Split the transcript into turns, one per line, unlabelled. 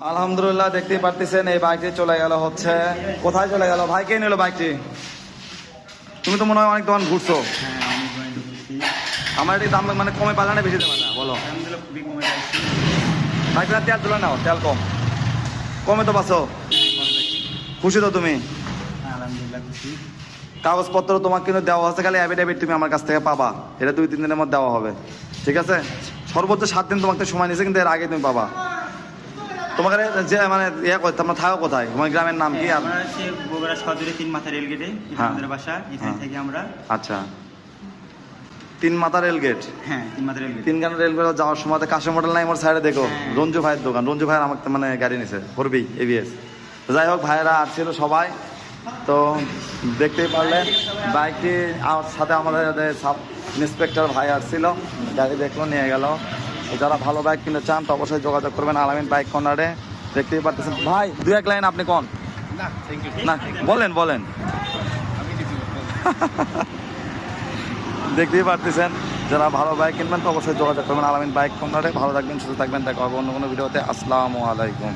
আলহামদুলিল্লাহ, দেখতেই পারতেছেন এই বাইকটি চলে গেল হচ্ছে কোথায় চলে গেল। ভাই কে নিল বাইকটি? তুমি তো মনে হয় অনেক দোকান ঘুরছো। আমার এটি দাম মানে কমে পারলে না বেশি দেবে না বলো? বাইকটা তেল তুলে নাও, তেল কম কমে তো পাচ্ছ। খুশি তো তুমি? কাগজপত্র তোমাকে কিন্তু দেওয়া হচ্ছে, খালি অ্যাফিডেভিট তুমি আমার কাছ থেকে পাবা। এটা 2-3 দিনের মধ্যে দেওয়া হবে, ঠিক আছে? সর্বোচ্চ 7 দিন তোমাকে সময় নিয়েছে, কিন্তু এর আগে তুমি পাবা। তোমাকে যে মানে ইয়ে করতে তোমরা থাকো কোথায়? তোমার গ্রামের নাম কি?
আমরা হচ্ছে বগুড়া সদরে 3 মাথা রেল গেটে আমাদের বাসা। এখান থেকে আমরা
আচ্ছা 3 মাথা রেল গেট।
হ্যাঁ 3 মাথা রেল গেট।
3 গান রেল গেট যাওয়ার সময় কাশেম হোটেল নাই মোর সাইডে দেখো, রঞ্জু ভাইয়ের দোকান। রঞ্জু ভাইয়ের আমাকে মানে গাড়ি নিছে করবি এবিএস। যাই হোক, ভাইয়েরা আসছিল সবাই, তো দেখতেই পারলেন বাইকটি সাথে আমাদের সাব ইন্সপেক্টর ভাই আসছিল, গাড়ি দেখলো নিয়ে গেল। যারা ভালো বাইক কিনতে চান তো অবশ্যই যোগাযোগ করবেন আলামিন বাইক কর্নারে। দেখতেই পারতেছেন ভাই, 2-1 লাইন আপনি কোন না বলেন বলেন। দেখতেই পারতেছেন যারা ভালো বাইক কিনবেন তো অবশ্যই যোগাযোগ করবেন আলামিন বাইক কর্নারে। ভালো থাকবেন, সুস্থ থাকবেন, দেখা হবে অন্য কোনো ভিডিওতে। আসসালামু আলাইকুম।